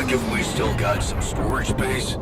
If we still got some storage space.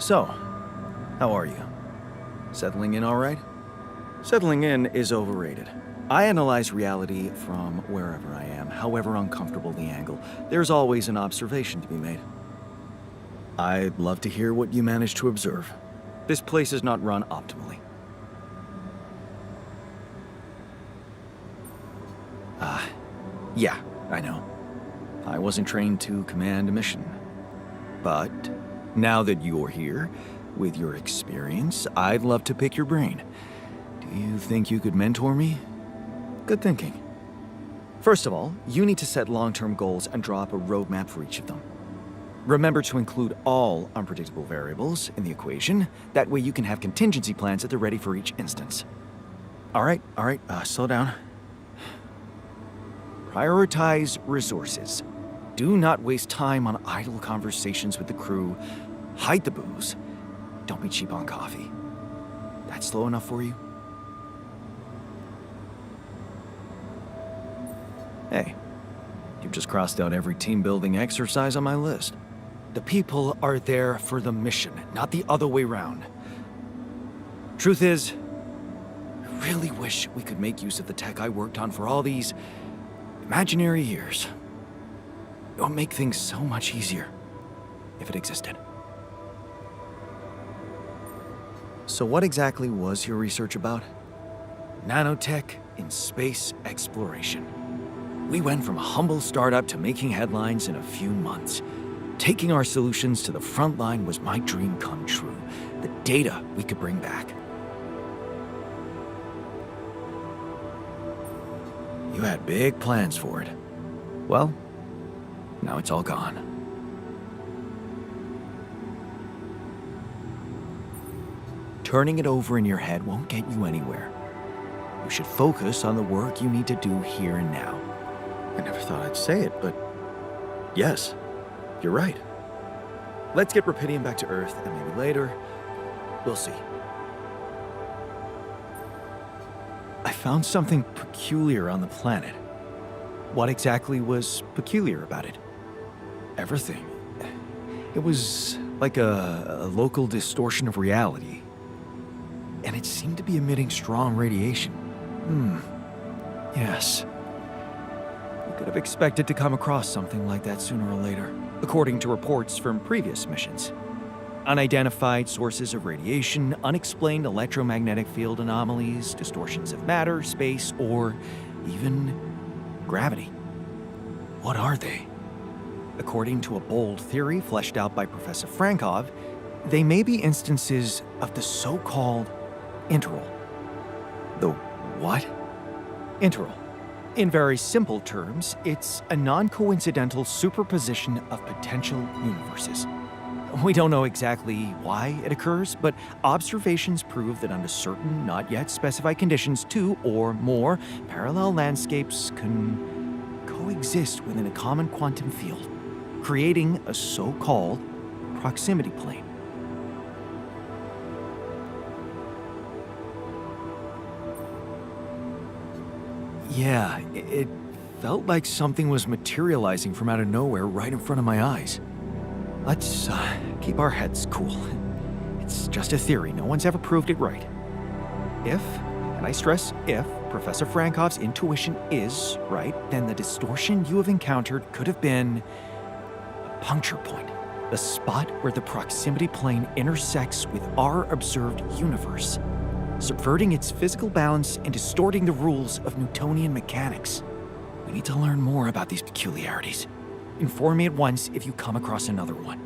So, how are you? Settling in all right? Settling in is overrated. I analyze reality from wherever I am, however uncomfortable the angle. There's always an observation to be made. I'd love to hear what you managed to observe. This place is not run optimally. Yeah, I know. I wasn't trained to command a mission. But now that you're here, with your experience, I'd love to pick your brain. Do you think you could mentor me? Good thinking. First of all, you need to set long-term goals and draw up a roadmap for each of them. Remember to include all unpredictable variables in the equation. That way you can have contingency plans at the ready for each instance. All right, slow down. Prioritize resources. Do not waste time on idle conversations with the crew. Hide the booze. Don't be cheap on coffee. That slow enough for you? Hey, you've just crossed out every team-building exercise on my list. The people are there for the mission, not the other way round. Truth is, I really wish we could make use of the tech I worked on for all these imaginary years. It would make things so much easier if it existed. So what exactly was your research about? Nanotech in space exploration. We went from a humble startup to making headlines in a few months. Taking our solutions to the front line was my dream come true. The data we could bring back. You had big plans for it. Well, now it's all gone. Turning it over in your head won't get you anywhere. You should focus on the work you need to do here and now. I never thought I'd say it, but yes, you're right. Let's get Rapidium back to Earth, and maybe later, we'll see. I found something peculiar on the planet. What exactly was peculiar about it? Everything. It was like a local distortion of reality. And it seemed to be emitting strong radiation. Yes. We could have expected to come across something like that sooner or later, according to reports from previous missions. Unidentified sources of radiation, unexplained electromagnetic field anomalies, distortions of matter, space, or even gravity. What are they? According to a bold theory fleshed out by Professor Frankov, they may be instances of the so-called interval. The what? Interval. In very simple terms, it's a non-coincidental superposition of potential universes. We don't know exactly why it occurs, but observations prove that under certain, not yet specified conditions, two or more parallel landscapes can coexist within a common quantum field, creating a so-called proximity plane. Yeah, it felt like something was materializing from out of nowhere right in front of my eyes. Let's keep our heads cool. It's just a theory. No one's ever proved it right. If, and I stress if, Professor Frankov's intuition is right, then the distortion you have encountered could have been a puncture point, the spot where the proximity plane intersects with our observed universe, subverting its physical balance and distorting the rules of Newtonian mechanics. We need to learn more about these peculiarities. Inform me at once if you come across another one.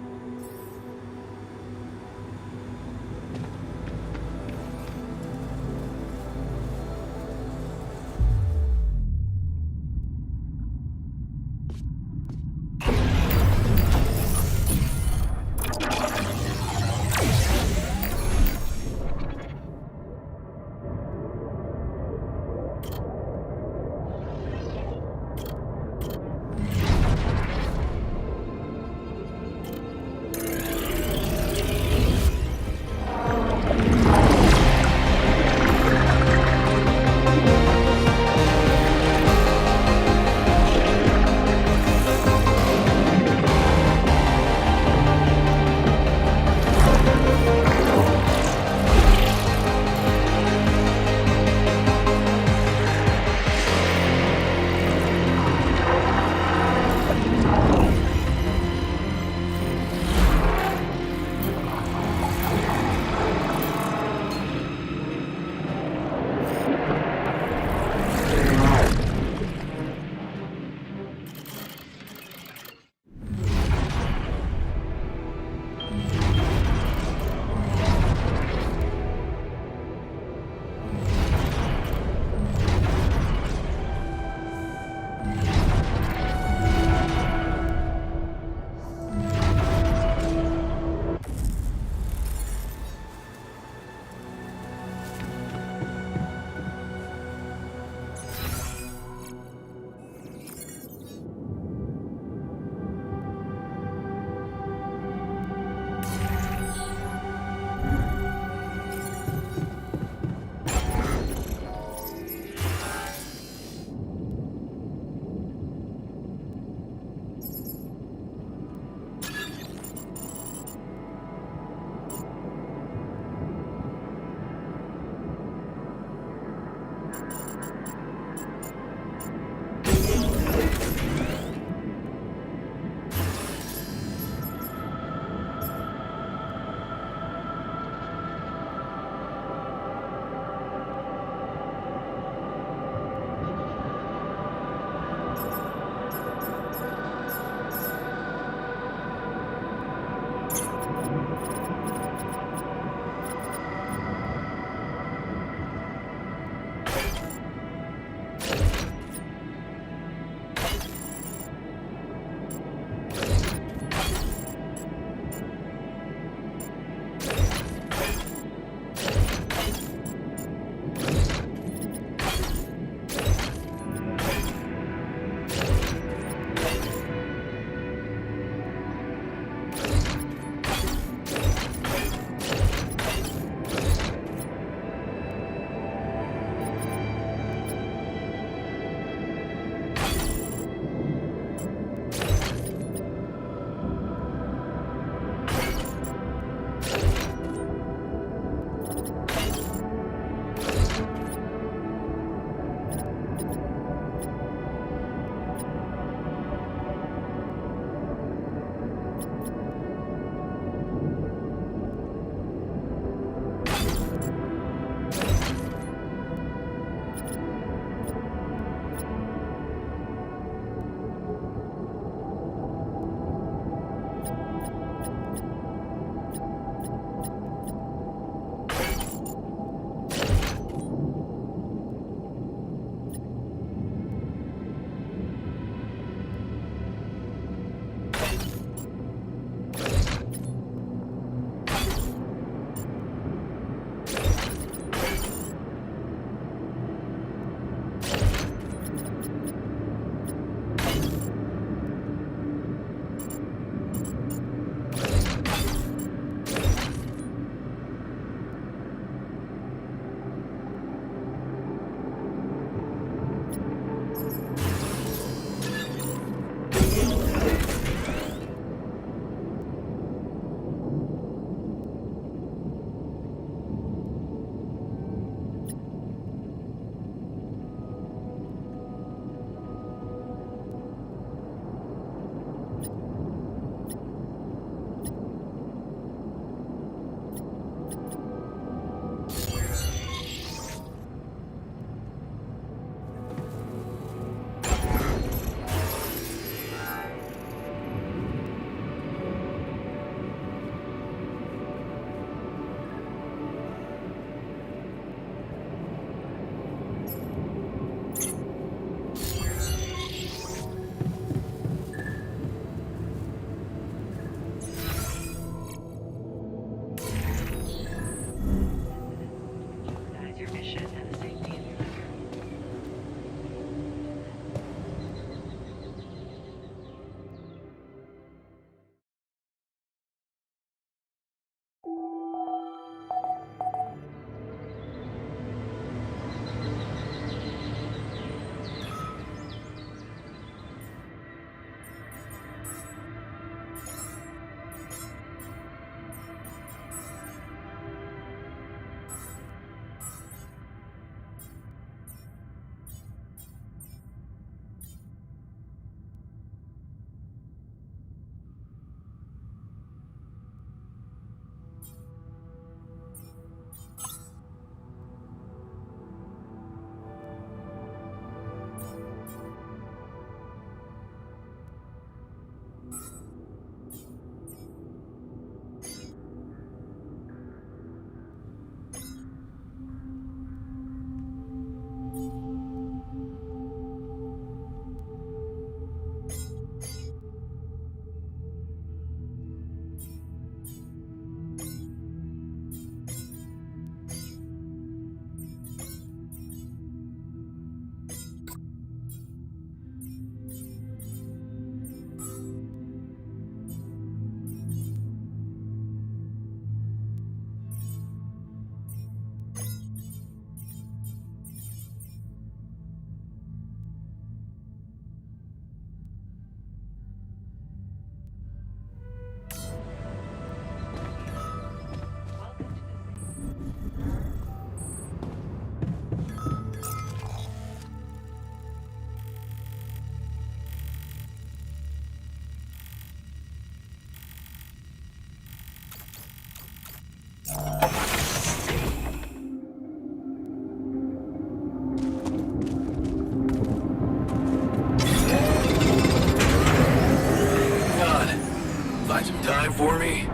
for me?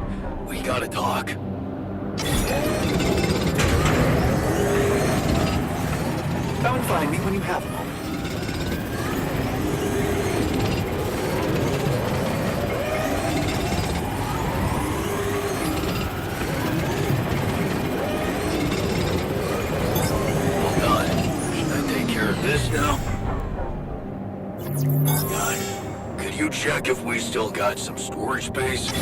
We gotta talk. Come and find me when you have a moment. Well done. Should I take care of this now? God, could you check if we still got some storage space?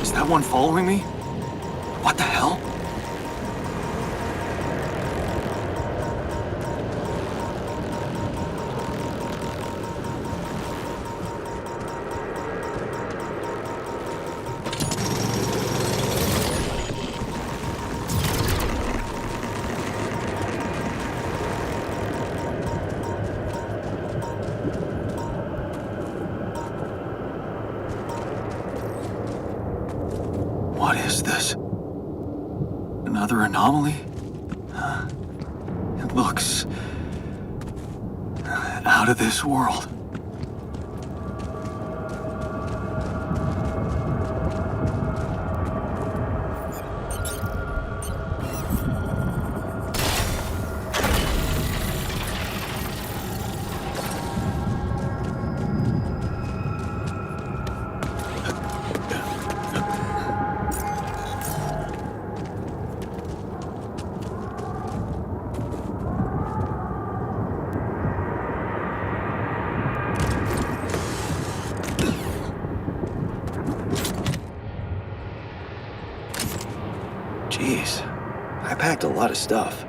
Is that one following me? What the hell? What is this? Another anomaly? It looks out of this world. Jeez, I packed a lot of stuff.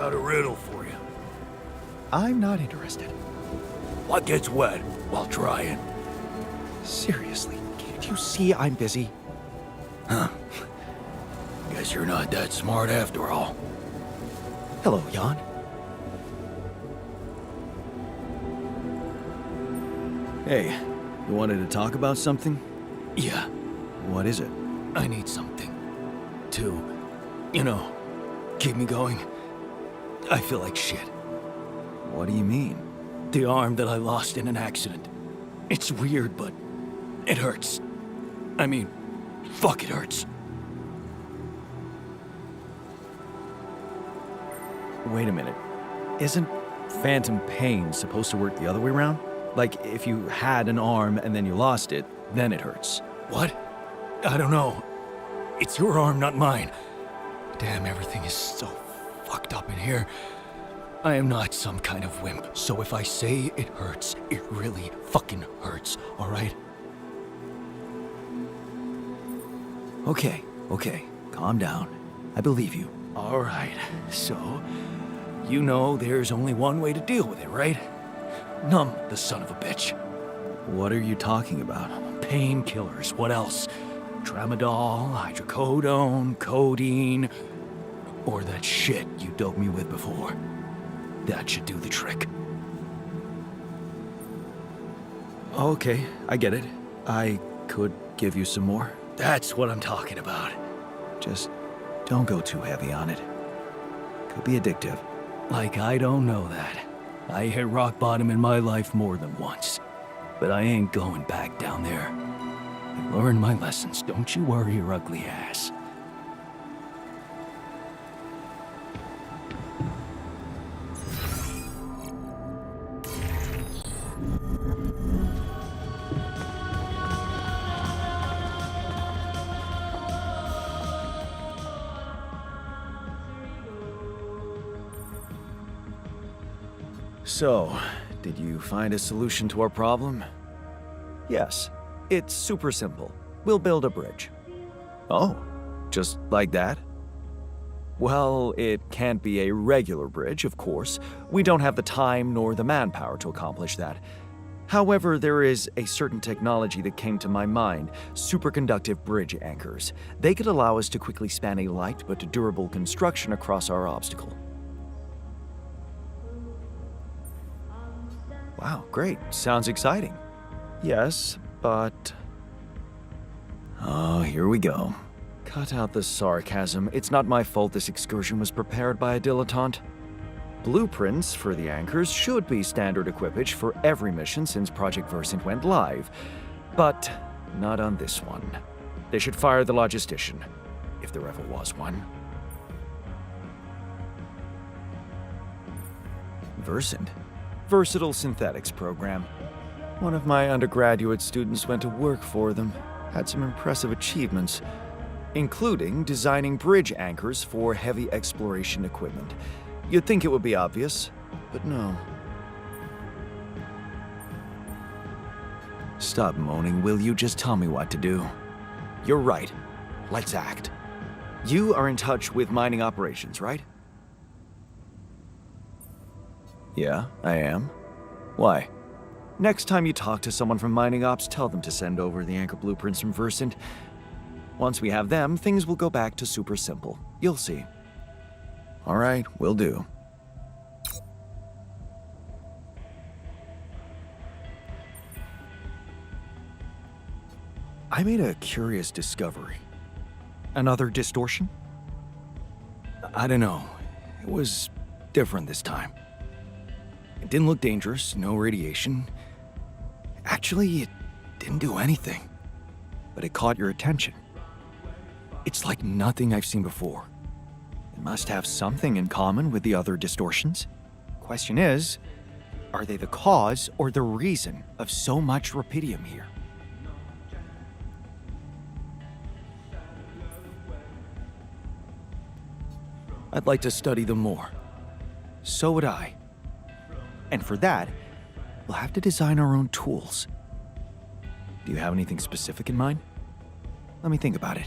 Got a riddle for you. I'm not interested. What gets wet while drying? Seriously, can't you see I'm busy? Huh. Guess you're not that smart after all. Hello, Jan. Hey, you wanted to talk about something? Yeah, What is it? I need something to, keep me going. I feel like shit. What do you mean? The arm that I lost in an accident. It's weird, but it hurts. I mean, fuck, it hurts. Wait a minute. Isn't phantom pain supposed to work the other way around? Like, if you had an arm and then you lost it, then it hurts. What? I don't know. It's your arm, not mine. Damn, everything is so fucked up in here. I am not some kind of wimp, so if I say it hurts, it really fucking hurts, alright? Okay, calm down. I believe you. Alright, so, there's only one way to deal with it, right? Numb the son of a bitch. What are you talking about? Painkillers, what else? Tramadol, hydrocodone, codeine, or that shit you doped me with before. That should do the trick. Okay, I get it. I could give you some more. That's what I'm talking about. Just don't go too heavy on it. Could be addictive. Like I don't know that. I hit rock bottom in my life more than once. But I ain't going back down there. I learned my lessons, don't you worry your ugly ass. So, did you find a solution to our problem? Yes. It's super simple. We'll build a bridge. Oh, just like that? Well, it can't be a regular bridge, of course. We don't have the time nor the manpower to accomplish that. However, there is a certain technology that came to my mind, superconductive bridge anchors. They could allow us to quickly span a light but durable construction across our obstacle. Wow, great. Sounds exciting. Yes, but... Oh, here we go. Cut out the sarcasm. It's not my fault this excursion was prepared by a dilettante. Blueprints for the anchors should be standard equipage for every mission since Project Versant went live, but not on this one. They should fire the logistician, if there ever was one. Versant? Versatile Synthetics program. One of my undergraduate students went to work for them, had some impressive achievements, including designing bridge anchors for heavy exploration equipment. You'd think it would be obvious, but no. Stop moaning, will you? Just tell me what to do. You're right. Let's act. You are in touch with mining operations, right? Yeah, I am. Why? Next time you talk to someone from mining ops, tell them to send over the anchor blueprints from Versant. Once we have them, things will go back to super simple. You'll see. All right, will do. I made a curious discovery. Another distortion? I don't know. It was different this time. It didn't look dangerous, no radiation. Actually, it didn't do anything. But it caught your attention. It's like nothing I've seen before. It must have something in common with the other distortions. Question is, are they the cause or the reason of so much rapidium here? I'd like to study them more. So would I. And for that, we'll have to design our own tools. Do you have anything specific in mind? Let me think about it.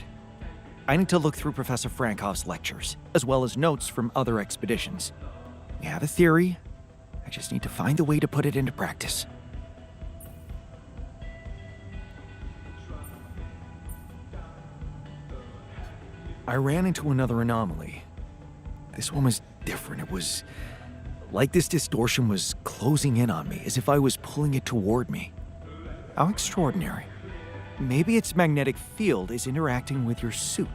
I need to look through Professor Frankoff's lectures, as well as notes from other expeditions. We have a theory. I just need to find a way to put it into practice. I ran into another anomaly. This one was different. It was like this distortion was closing in on me, as if I was pulling it toward me. How extraordinary. Maybe its magnetic field is interacting with your suit.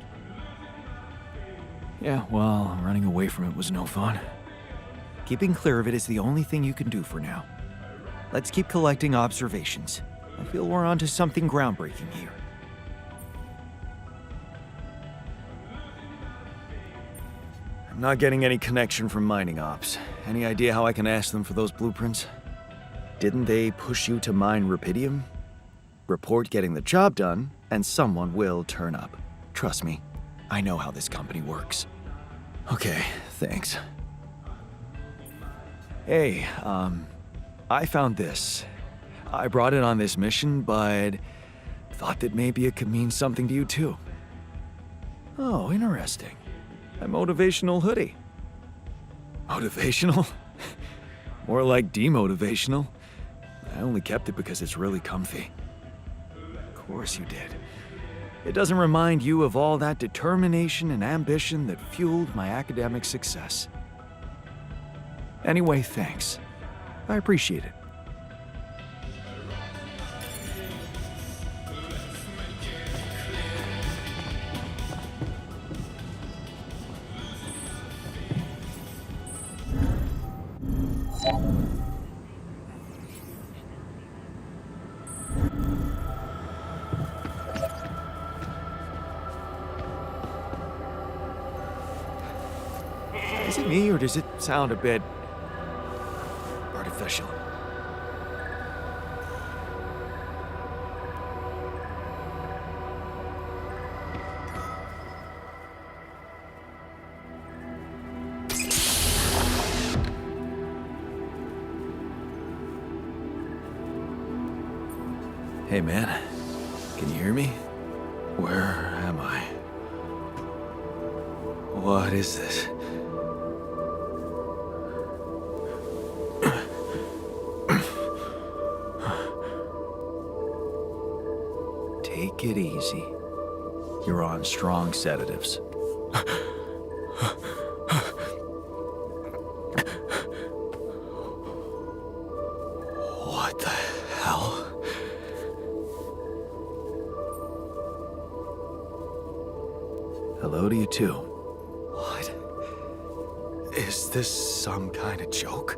Yeah, well, running away from it was no fun. Keeping clear of it is the only thing you can do for now. Let's keep collecting observations. I feel we're onto something groundbreaking here. I'm not getting any connection from mining ops. Any idea how I can ask them for those blueprints? Didn't they push you to mine rupidium? Report getting the job done, and someone will turn up. Trust me, I know how this company works. Okay, thanks. Hey, I found this. I brought it on this mission, but thought that maybe it could mean something to you too. Oh, interesting. A motivational hoodie. Motivational? More like demotivational. I only kept it because it's really comfy. Of course you did. It doesn't remind you of all that determination and ambition that fueled my academic success. Anyway, thanks. I appreciate it. Is it me, or does it sound a bit artificial? Hey man, can you hear me? Where am I? What is this? Take it easy. You're on strong sedatives. What the hell? Hello to you too. What? Is this some kind of joke?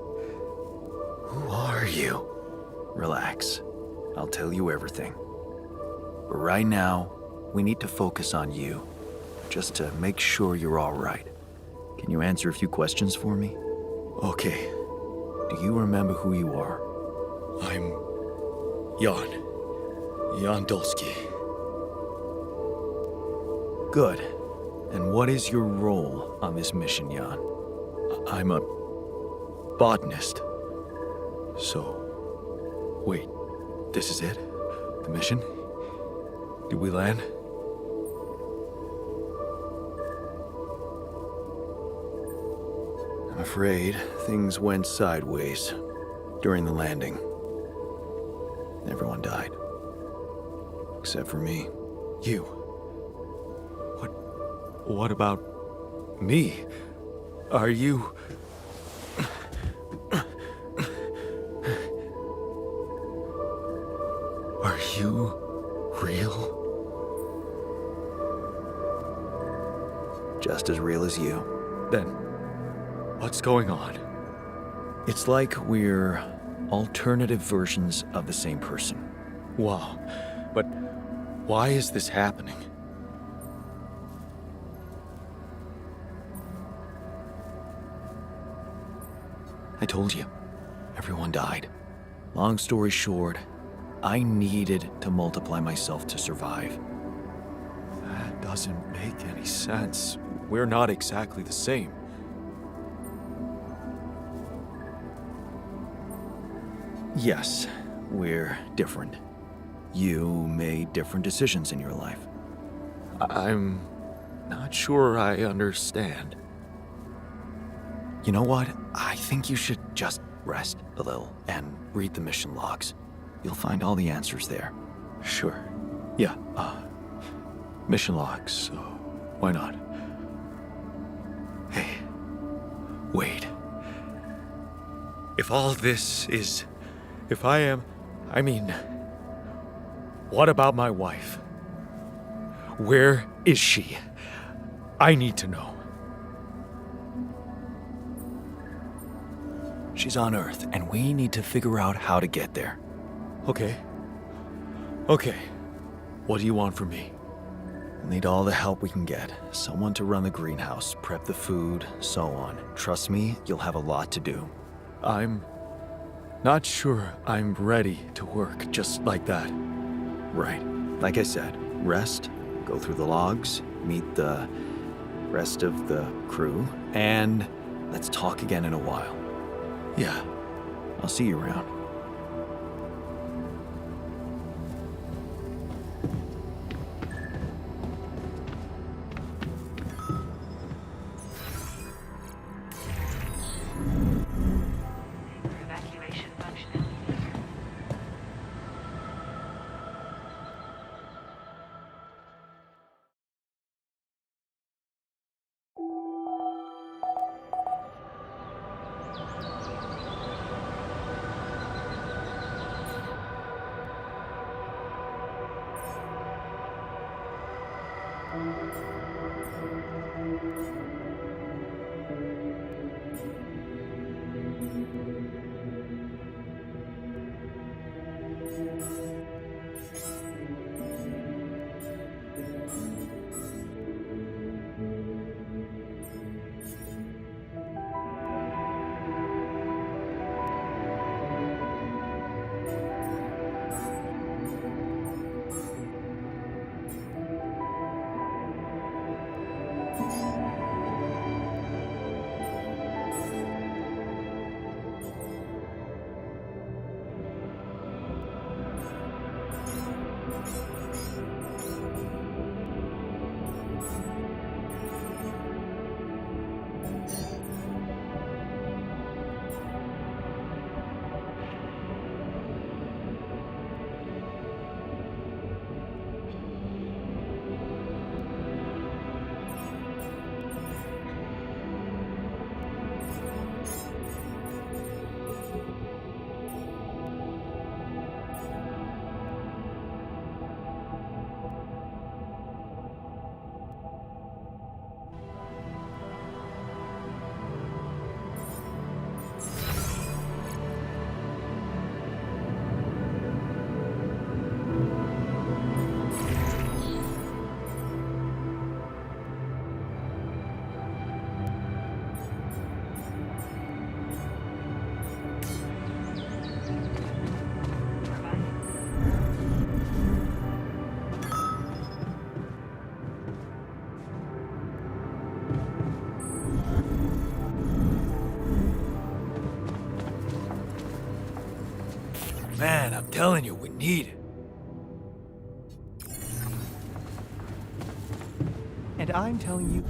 Who are you? Relax. I'll tell you everything. But right now, we need to focus on you, just to make sure you're all right. Can you answer a few questions for me? Okay. Do you remember who you are? I'm Yan Dольский. Good. And what is your role on this mission, Jan? I'm a botanist. So, wait, this is it? The mission? Did we land? I'm afraid things went sideways during the landing. Everyone died. Except for me. You. What about me? Are you... Are you real? Just as real as you. Then, what's going on? It's like we're alternative versions of the same person. Wow, but why is this happening? I told you, everyone died. Long story short, I needed to multiply myself to survive. That doesn't make any sense. We're not exactly the same. Yes, we're different. You made different decisions in your life. I'm not sure I understand. You know what? I think you should just rest a little and read the mission logs. You'll find all the answers there. Sure. Yeah, mission logs, why not? Hey, wait. If all this is... what about my wife? Where is she? I need to know. She's on Earth, and we need to figure out how to get there. Okay. What do you want from me? We'll need all the help we can get. Someone to run the greenhouse, prep the food, so on. Trust me, you'll have a lot to do. I'm not sure I'm ready to work just like that. Right. Like I said, rest, go through the logs, meet the rest of the crew, and let's talk again in a while. Yeah, I'll see you around. Evacuation functioning. Man, I'm telling you, we need it. And I'm telling you...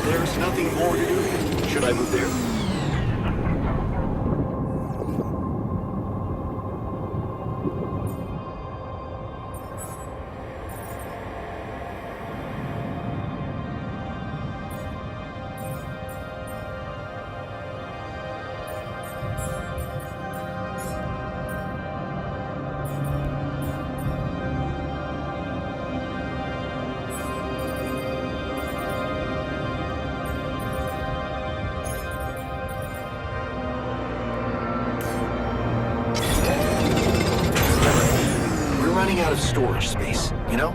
There's nothing more to do. Should I move there? Running out of storage space, you know?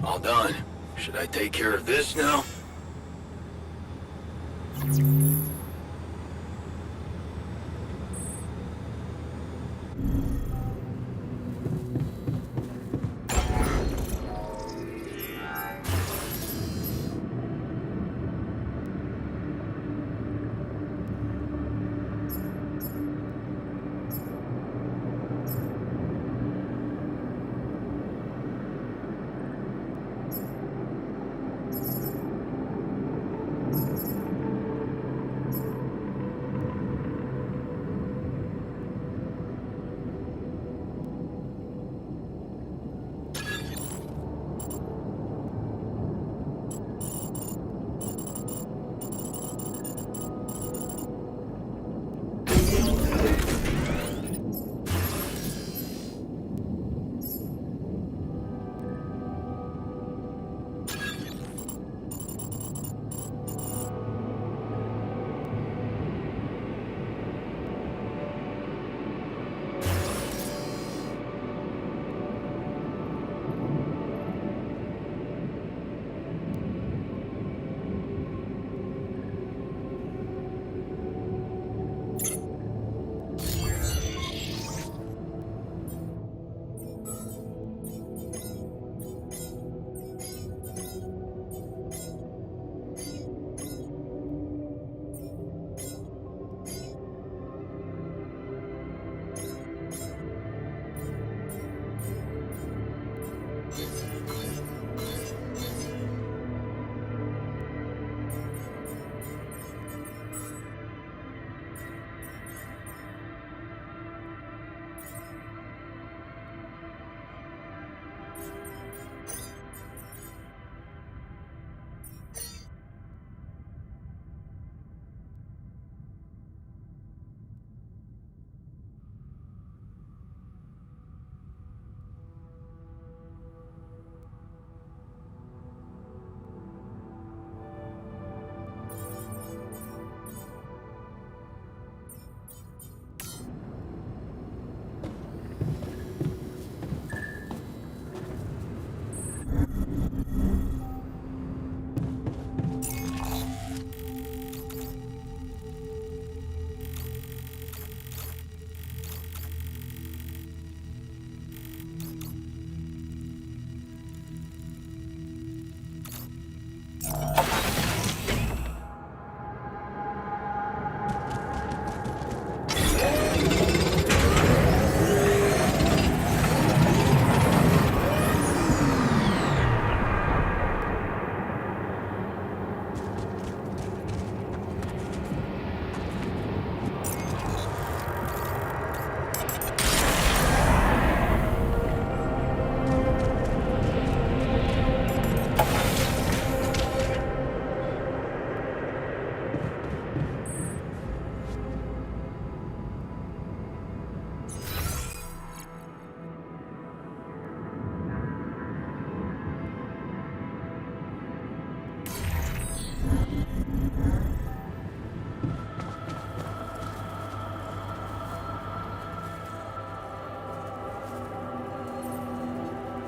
All done. Should I take care of this now?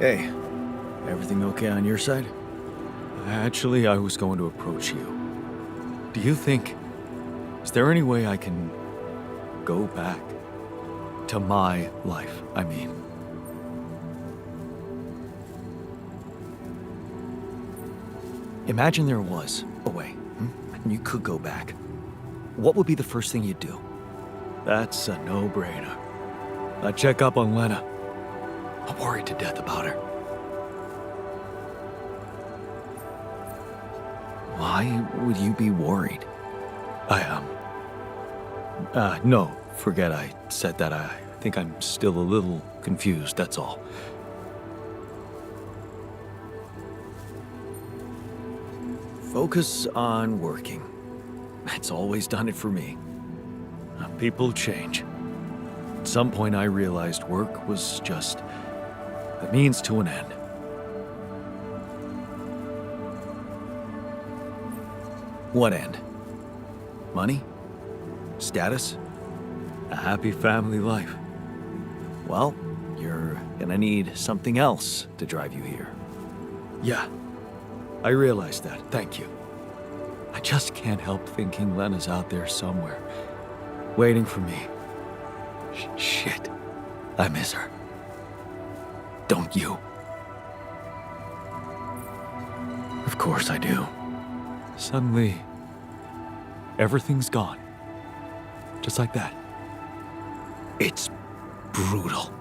Hey, everything okay on your side? Actually, I was going to approach you. Do you think... Is there any way I can go back to my life, I mean? Imagine there was a way, and you could go back. What would be the first thing you'd do? That's a no-brainer. I'd check up on Lena. I'm worried to death about her. Why would you be worried? I am. No, forget I said that. I think I'm still a little confused, that's all. Focus on working. That's always done it for me. People change. At some point I realized work was just a means to an end. What end? Money? Status? A happy family life? Well, you're gonna need something else to drive you here. Yeah, I realize that. Thank you. I just can't help thinking Lena's out there somewhere, waiting for me. Shit, I miss her. Don't you? Of course I do. Suddenly, everything's gone. Just like that. It's brutal.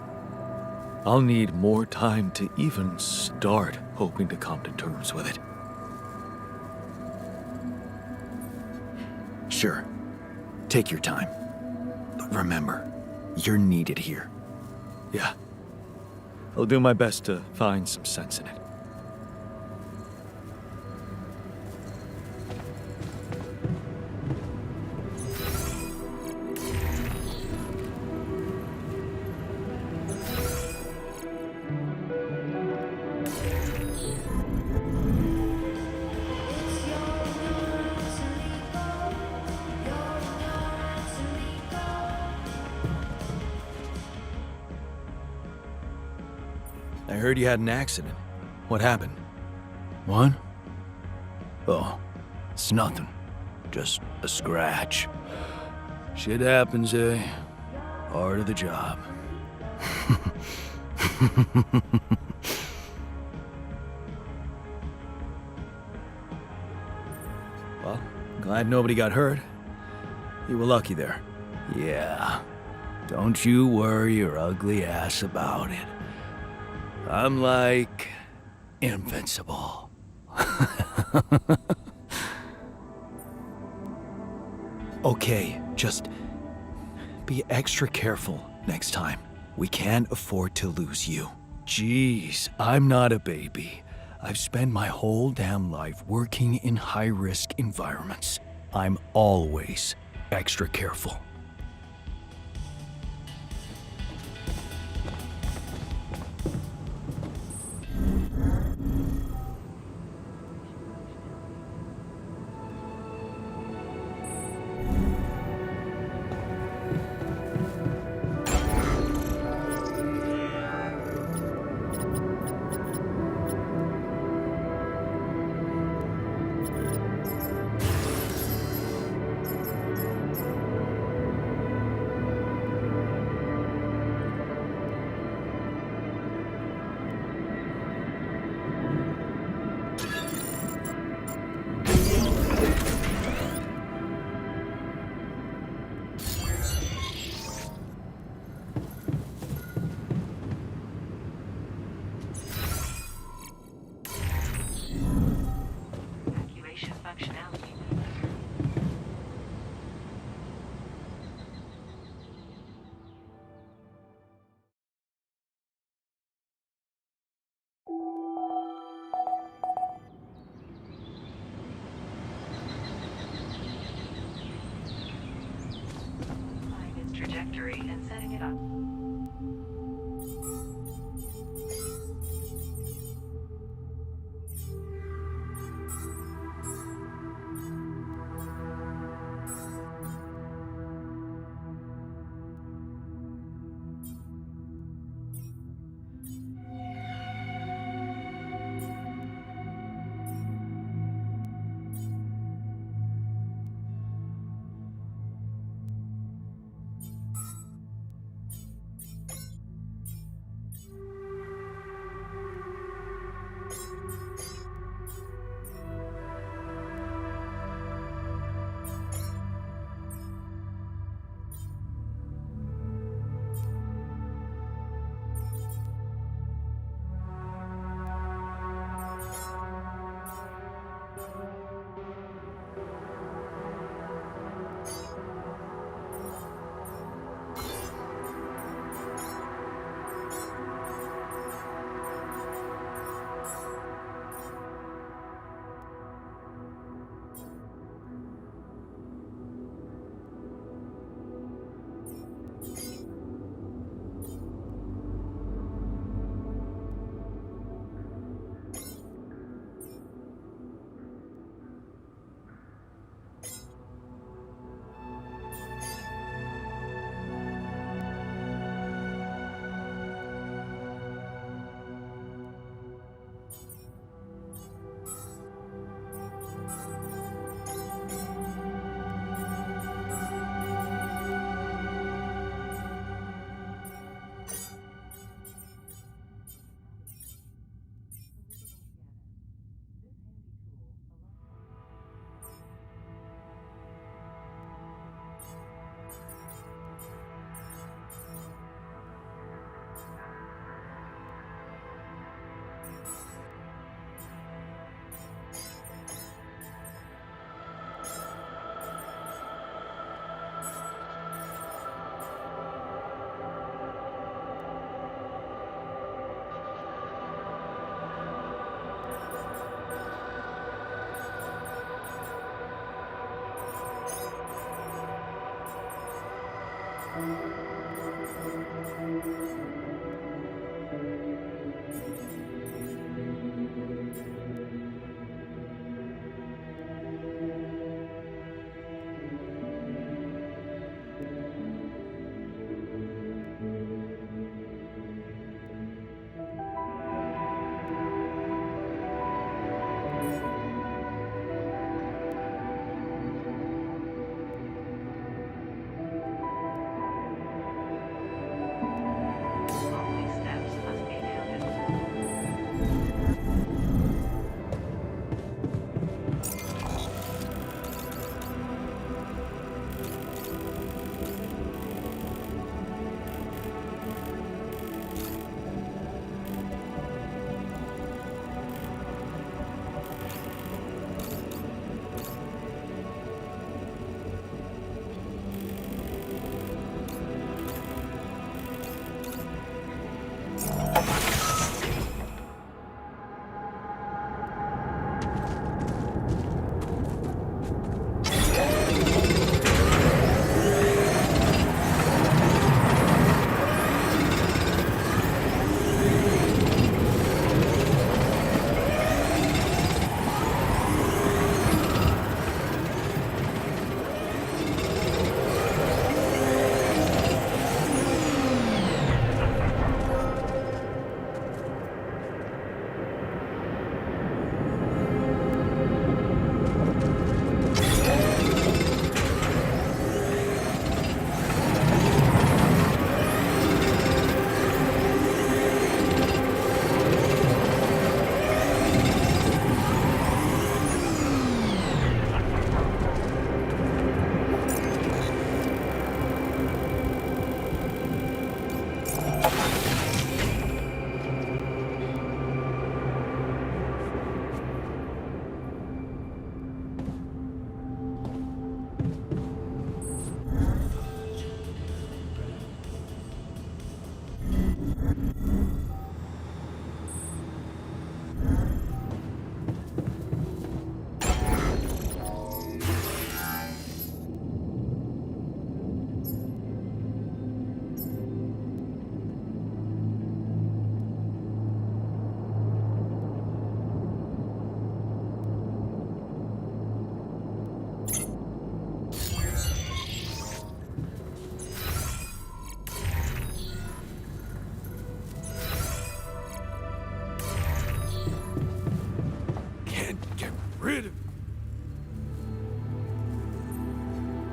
I'll need more time to even start hoping to come to terms with it. Sure, take your time. But remember, you're needed here. Yeah. I'll do my best to find some sense in it. I heard you had an accident. What happened? What? Oh, it's nothing. Just a scratch. Shit happens, eh? Part of the job. Well, glad nobody got hurt. You were lucky there. Yeah. Don't you worry your ugly ass about it. I'm like invincible. Okay, just be extra careful next time. We can't afford to lose you. Jeez, I'm not a baby. I've spent my whole damn life working in high-risk environments. I'm always extra careful. Trajectory and setting it up.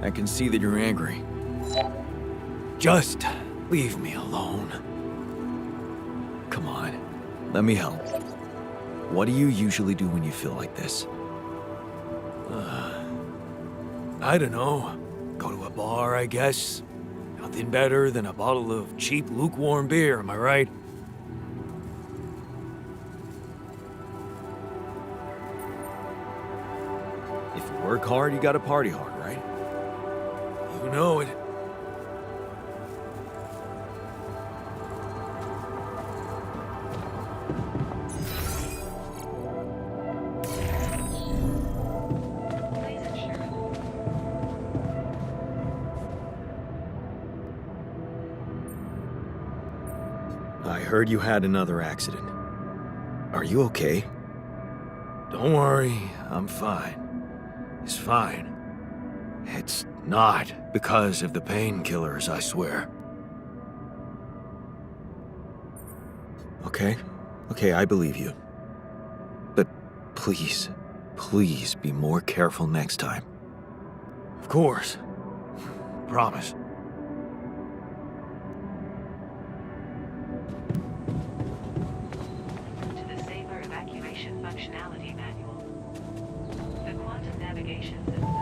I can see that you're angry. Just leave me alone. Come on, let me help. What do you usually do when you feel like this? I don't know. Go to a bar, I guess. Nothing better than a bottle of cheap, lukewarm beer, am I right? If you work hard, you gotta party hard, right? You know it. I heard you had another accident. Are you okay? Don't worry, I'm fine. It's fine. It's not because of the painkillers, I swear. Okay, I believe you. But please, please be more careful next time. Of course. Promise. To the Saber Evacuation Functionality Manual. The quantum navigation system